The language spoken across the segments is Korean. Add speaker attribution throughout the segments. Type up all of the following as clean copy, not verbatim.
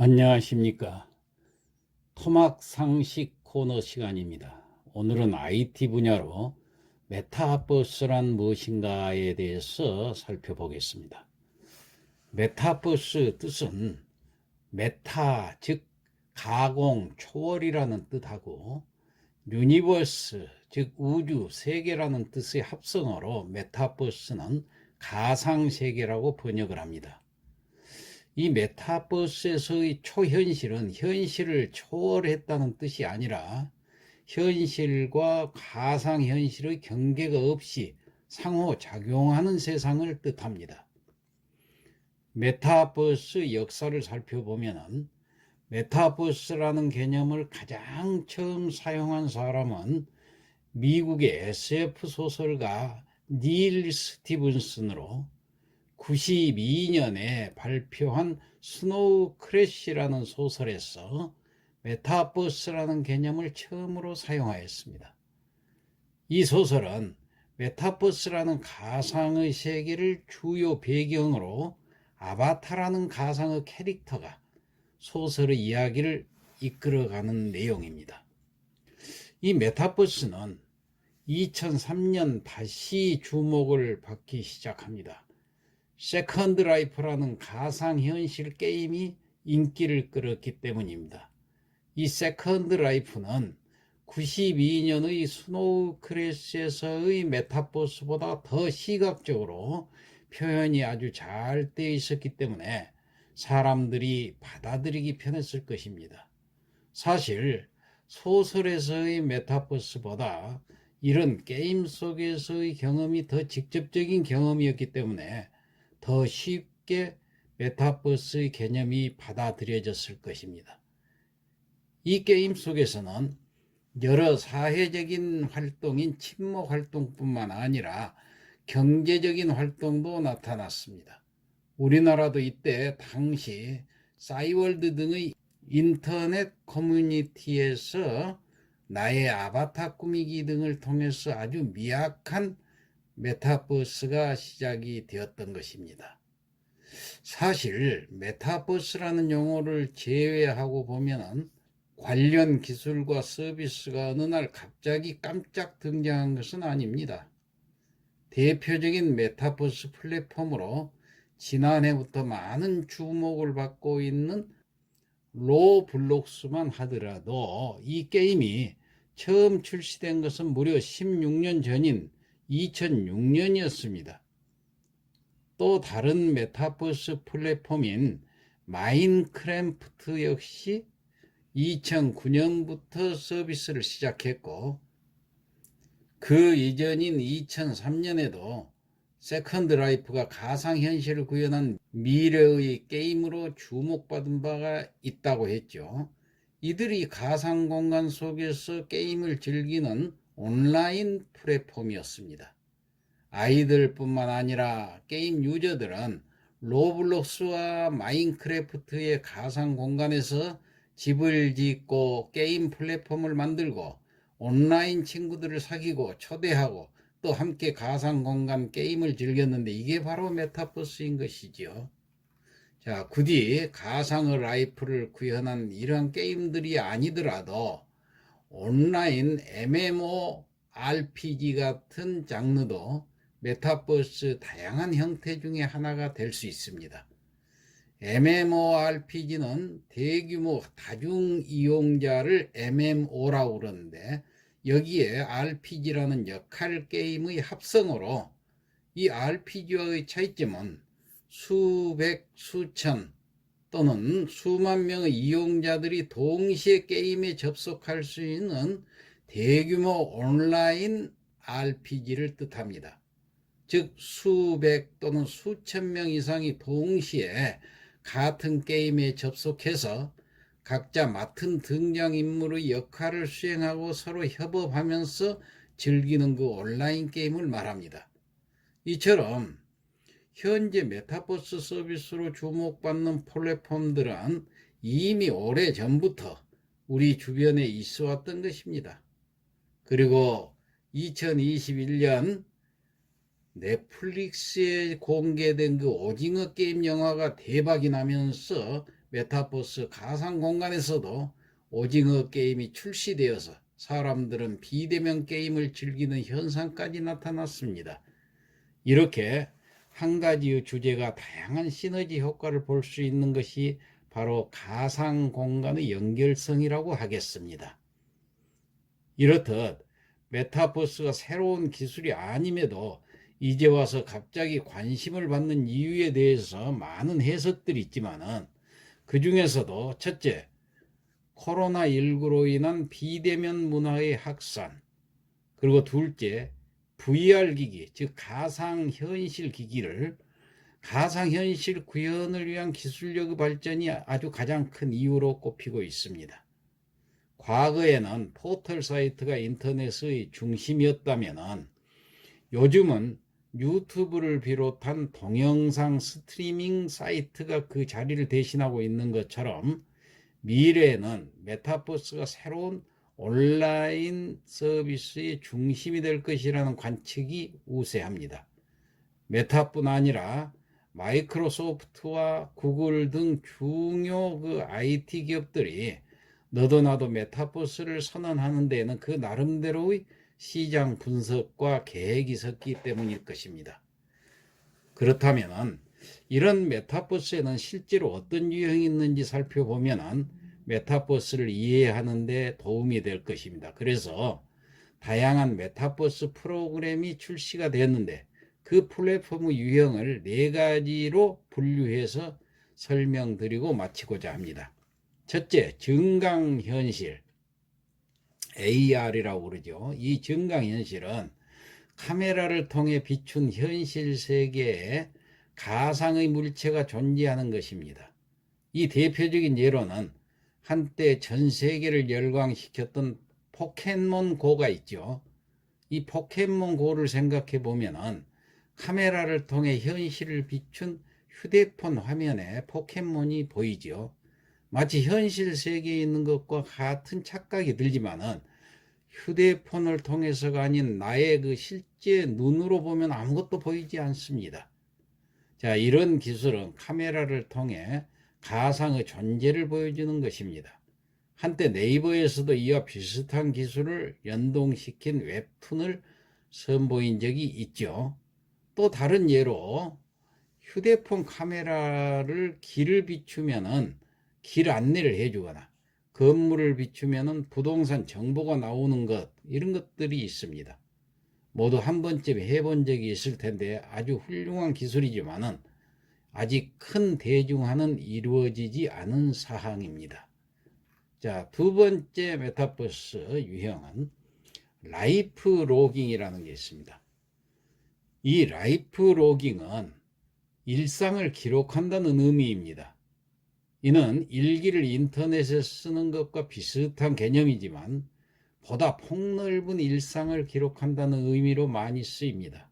Speaker 1: 안녕하십니까. 토막 상식 코너 시간입니다. 오늘은 IT 분야로 메타버스란 무엇인가에 대해서 살펴보겠습니다. 메타버스 뜻은 메타, 즉 가공, 초월이라는 뜻하고 유니버스, 즉 우주, 세계라는 뜻의 합성어로 메타버스는 가상세계라고 번역을 합니다. 이 메타버스에서의 초현실은 현실을 초월했다는 뜻이 아니라 현실과 가상현실의 경계가 없이 상호작용하는 세상을 뜻합니다. 메타버스 역사를 살펴보면 메타버스라는 개념을 가장 처음 사용한 사람은 미국의 SF 소설가 닐 스티븐슨으로 92년에 발표한 스노우 크래시라는 소설에서 메타버스라는 개념을 처음으로 사용하였습니다. 이 소설은 메타버스라는 가상의 세계를 주요 배경으로 아바타라는 가상의 캐릭터가 소설의 이야기를 이끌어가는 내용입니다. 이 메타버스는 2003년 다시 주목을 받기 시작합니다. 세컨드 라이프라는 가상현실 게임이 인기를 끌었기 때문입니다. 이 세컨드 라이프는 92년의 스노우 크래시에서의 메타버스보다 더 시각적으로 표현이 아주 잘 되어 있었기 때문에 사람들이 받아들이기 편했을 것입니다. 사실 소설에서의 메타버스보다 이런 게임 속에서의 경험이 더 직접적인 경험이었기 때문에 더 쉽게 메타버스의 개념이 받아들여졌을 것입니다. 이 게임 속에서는 여러 사회적인 활동인 친목 활동뿐만 아니라 경제적인 활동도 나타났습니다. 우리나라도 이때 당시 싸이월드 등의 인터넷 커뮤니티에서 나의 아바타 꾸미기 등을 통해서 아주 미약한 메타버스가 시작이 되었던 것입니다. 사실 메타버스라는 용어를 제외하고 보면 관련 기술과 서비스가 어느 날 갑자기 깜짝 등장한 것은 아닙니다. 대표적인 메타버스 플랫폼으로 지난해부터 많은 주목을 받고 있는 로블록스만 하더라도 이 게임이 처음 출시된 것은 무려 16년 전인 2006년이었습니다. 또 다른 메타버스 플랫폼인 마인크래프트 역시 2009년부터 서비스를 시작했고 그 이전인 2003년에도 세컨드 라이프가 가상현실을 구현한 미래의 게임으로 주목받은 바가 있다고 했죠. 이들이 가상공간 속에서 게임을 즐기는 온라인 플랫폼이었습니다. 아이들뿐만 아니라 게임 유저들은 로블록스와 마인크래프트의 가상공간에서 집을 짓고 게임 플랫폼을 만들고 온라인 친구들을 사귀고 초대하고 또 함께 가상공간 게임을 즐겼는데 이게 바로 메타버스인 것이죠. 자, 굳이 가상의 라이프를 구현한 이런 게임들이 아니더라도 온라인 MMORPG 같은 장르도 메타버스 다양한 형태 중에 하나가 될 수 있습니다. MMORPG는 대규모 다중 이용자를 MMO라고 그러는데 여기에 RPG라는 역할 게임의 합성어로 이 RPG와의 차이점은 수백, 수천 또는 수만 명의 이용자들이 동시에 게임에 접속할 수 있는 대규모 온라인 RPG를 뜻합니다. 즉 수백 또는 수천 명 이상이 동시에 같은 게임에 접속해서 각자 맡은 등장인물의 역할을 수행하고 서로 협업하면서 즐기는 그 온라인 게임을 말합니다. 이처럼 현재 메타버스 서비스로 주목받는 플랫폼들은 이미 오래전부터 우리 주변에 있어 왔던 것입니다. 그리고 2021년 넷플릭스에 공개된 그 오징어 게임 영화가 대박이 나면서 메타버스 가상 공간에서도 오징어 게임이 출시되어서 사람들은 비대면 게임을 즐기는 현상까지 나타났습니다. 이렇게 한 가지의 주제가 다양한 시너지 효과를 볼 수 있는 것이 바로 가상 공간의 연결성이라고 하겠습니다. 이렇듯 메타버스가 새로운 기술이 아님에도 이제 와서 갑자기 관심을 받는 이유에 대해서 많은 해석들이 있지만은 그 중에서도 첫째, 코로나19로 인한 비대면 문화의 확산, 그리고 둘째, VR 기기, 즉 가상현실 기기를 가상현실 구현을 위한 기술력의 발전이 아주 가장 큰 이유로 꼽히고 있습니다. 과거에는 포털 사이트가 인터넷의 중심이었다면 요즘은 유튜브를 비롯한 동영상 스트리밍 사이트가 그 자리를 대신하고 있는 것처럼 미래에는 메타버스가 새로운 온라인 서비스의 중심이 될 것이라는 관측이 우세합니다. 메타뿐 아니라 마이크로소프트와 구글 등 중요 IT 기업들이 너도 나도 메타버스를 선언하는 데에는 그 나름대로의 시장 분석과 계획이 섰기 때문일 것입니다. 그렇다면 이런 메타버스에는 실제로 어떤 유형이 있는지 살펴보면 메타버스를 이해하는 데 도움이 될 것입니다. 그래서 다양한 메타버스 프로그램이 출시가 됐는데 그 플랫폼의 유형을 4가지로 분류해서 설명드리고 마치고자 합니다. 첫째, 증강현실, AR이라고 그러죠. 이 증강현실은 카메라를 통해 비춘 현실 세계에 가상의 물체가 존재하는 것입니다. 이 대표적인 예로는 한때 전 세계를 열광시켰던 포켓몬고가 있죠. 이 포켓몬고를 생각해 보면은 카메라를 통해 현실을 비춘 휴대폰 화면에 포켓몬이 보이죠. 마치 현실 세계에 있는 것과 같은 착각이 들지만은 휴대폰을 통해서가 아닌 나의 그 실제 눈으로 보면 아무것도 보이지 않습니다. 자, 이런 기술은 카메라를 통해 가상의 존재를 보여주는 것입니다. 한때 네이버에서도 이와 비슷한 기술을 연동시킨 웹툰을 선보인 적이 있죠. 또 다른 예로 휴대폰 카메라를 길을 비추면은 길 안내를 해주거나 건물을 비추면은 부동산 정보가 나오는 것, 이런 것들이 있습니다. 모두 한 번쯤 해본 적이 있을 텐데 아주 훌륭한 기술이지만은 아직 큰 대중화는 이루어지지 않은 사항입니다. 자, 두 번째 메타버스 유형은 라이프 로깅이라는 게 있습니다. 이 라이프 로깅은 일상을 기록한다는 의미입니다. 이는 일기를 인터넷에 쓰는 것과 비슷한 개념이지만 보다 폭넓은 일상을 기록한다는 의미로 많이 쓰입니다.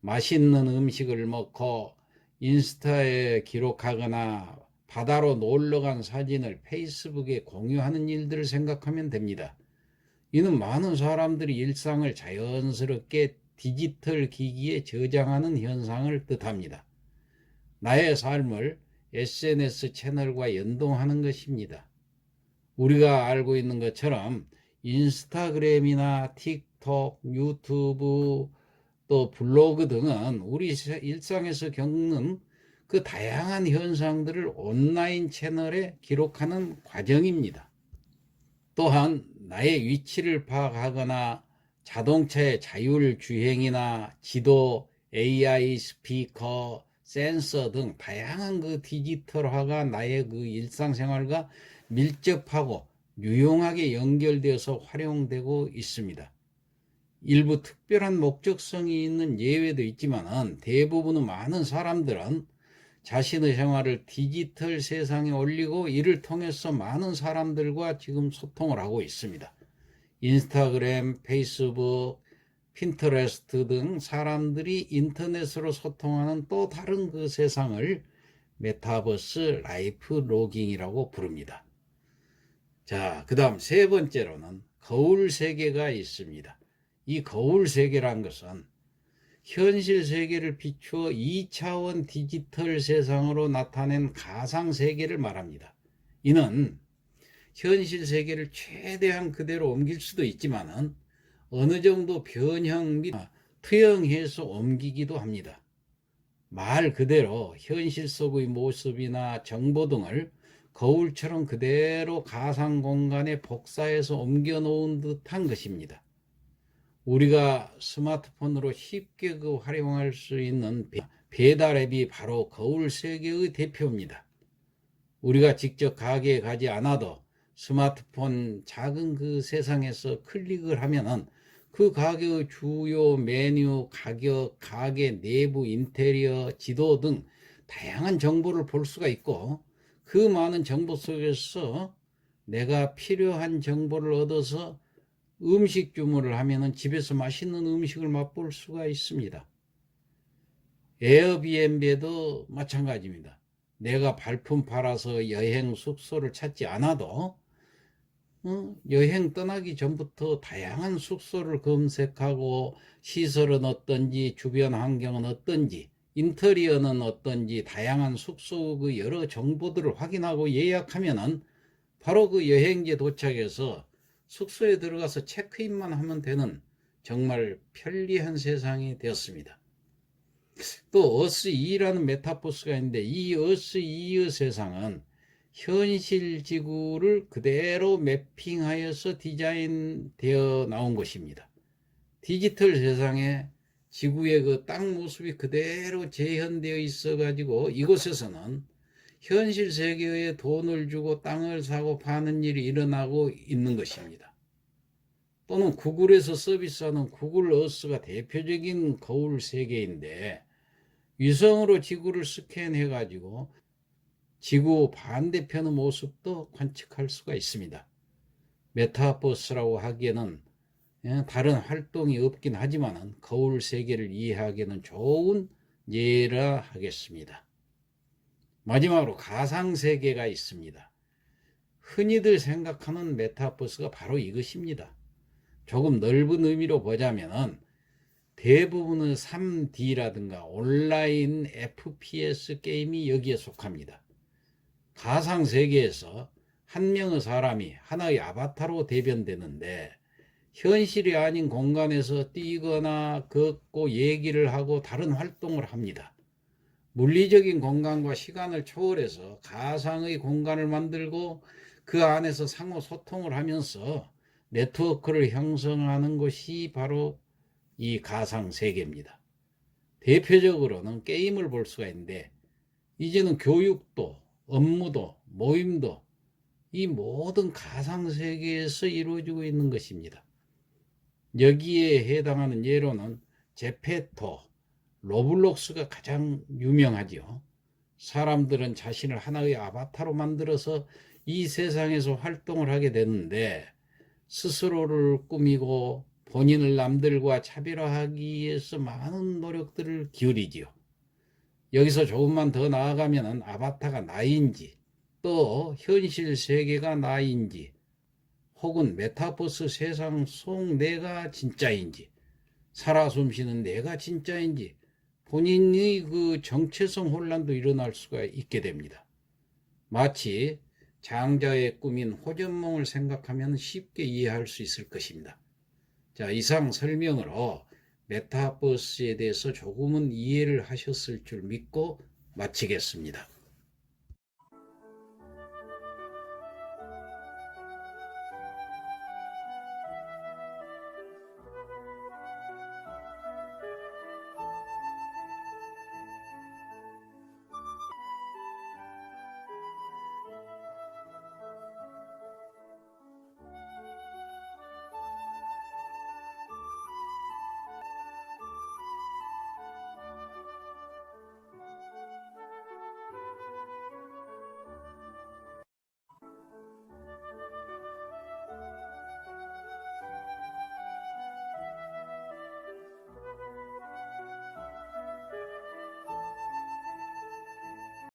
Speaker 1: 맛있는 음식을 먹고 인스타에 기록하거나 바다로 놀러간 사진을 페이스북에 공유하는 일들을 생각하면 됩니다. 이는 많은 사람들이 일상을 자연스럽게 디지털 기기에 저장하는 현상을 뜻합니다. 나의 삶을 SNS 채널과 연동하는 것입니다. 우리가 알고 있는 것처럼 인스타그램이나 틱톡, 유튜브, 또 블로그 등은 우리 일상에서 겪는 그 다양한 현상들을 온라인 채널에 기록하는 과정입니다. 또한 나의 위치를 파악하거나 자동차의 자율주행이나 지도, AI 스피커, 센서 등 다양한 그 디지털화가 나의 그 일상생활과 밀접하고 유용하게 연결되어서 활용되고 있습니다. 일부 특별한 목적성이 있는 예외도 있지만 대부분의 많은 사람들은 자신의 생활을 디지털 세상에 올리고 이를 통해서 많은 사람들과 지금 소통을 하고 있습니다. 인스타그램, 페이스북, 핀터레스트 등 사람들이 인터넷으로 소통하는 또 다른 그 세상을 메타버스 라이프 로깅이라고 부릅니다. 자, 그 다음 세 번째로는 거울 세계가 있습니다. 이 거울 세계란 것은 현실 세계를 비추어 2차원 디지털 세상으로 나타낸 가상 세계를 말합니다. 이는 현실 세계를 최대한 그대로 옮길 수도 있지만 어느 정도 변형 및 투영해서 옮기기도 합니다. 말 그대로 현실 속의 모습이나 정보 등을 거울처럼 그대로 가상 공간에 복사해서 옮겨 놓은 듯한 것입니다. 우리가 스마트폰으로 쉽게 활용할 수 있는 배달 앱이 바로 거울 세계의 대표입니다. 우리가 직접 가게에 가지 않아도 스마트폰 작은 그 세상에서 클릭을 하면은 그 가게의 주요 메뉴, 가격, 가게 내부 인테리어, 지도 등 다양한 정보를 볼 수가 있고, 그 많은 정보 속에서 내가 필요한 정보를 얻어서 음식 주문을 하면은 집에서 맛있는 음식을 맛볼 수가 있습니다. 에어비앤비도 마찬가지입니다. 내가 발품 팔아서 여행 숙소를 찾지 않아도 여행 떠나기 전부터 다양한 숙소를 검색하고 시설은 어떤지, 주변 환경은 어떤지, 인테리어는 어떤지 다양한 숙소 그 여러 정보들을 확인하고 예약하면은 바로 그 여행지에 도착해서 숙소에 들어가서 체크인만 하면 되는 정말 편리한 세상이 되었습니다. 또 어스2라는 메타버스가 있는데, 이 어스2의 세상은 현실 지구를 그대로 매핑하여서 디자인되어 나온 것입니다. 디지털 세상에 지구의 그 땅 모습이 그대로 재현되어 있어 가지고 이곳에서는 현실 세계에 돈을 주고 땅을 사고 파는 일이 일어나고 있는 것입니다. 또는 구글에서 서비스하는 구글 어스가 대표적인 거울 세계인데, 위성으로 지구를 스캔해 가지고 지구 반대편의 모습도 관측할 수가 있습니다. 메타버스라고 하기에는 다른 활동이 없긴 하지만 거울 세계를 이해하기에는 좋은 예라 하겠습니다. 마지막으로 가상세계가 있습니다. 흔히들 생각하는 메타버스가 바로 이것입니다. 조금 넓은 의미로 보자면 대부분의 3D라든가 온라인 FPS 게임이 여기에 속합니다. 가상세계에서 한 명의 사람이 하나의 아바타로 대변되는데, 현실이 아닌 공간에서 뛰거나 걷고 얘기를 하고 다른 활동을 합니다. 물리적인 공간과 시간을 초월해서 가상의 공간을 만들고 그 안에서 상호 소통을 하면서 네트워크를 형성하는 것이 바로 이 가상세계입니다. 대표적으로는 게임을 볼 수가 있는데, 이제는 교육도 업무도 모임도 이 모든 가상세계에서 이루어지고 있는 것입니다. 여기에 해당하는 예로는 제페토, 로블록스가 가장 유명하죠. 사람들은 자신을 하나의 아바타로 만들어서 이 세상에서 활동을 하게 되는데, 스스로를 꾸미고 본인을 남들과 차별화하기 위해서 많은 노력들을 기울이지요. 여기서 조금만 더 나아가면 아바타가 나인지, 또 현실 세계가 나인지, 혹은 메타버스 세상 속 내가 진짜인지, 살아 숨쉬는 내가 진짜인지 본인의 그 정체성 혼란도 일어날 수가 있게 됩니다. 마치 장자의 꿈인 호전몽을 생각하면 쉽게 이해할 수 있을 것입니다. 자, 이상 설명으로 메타버스에 대해서 조금은 이해를 하셨을 줄 믿고 마치겠습니다.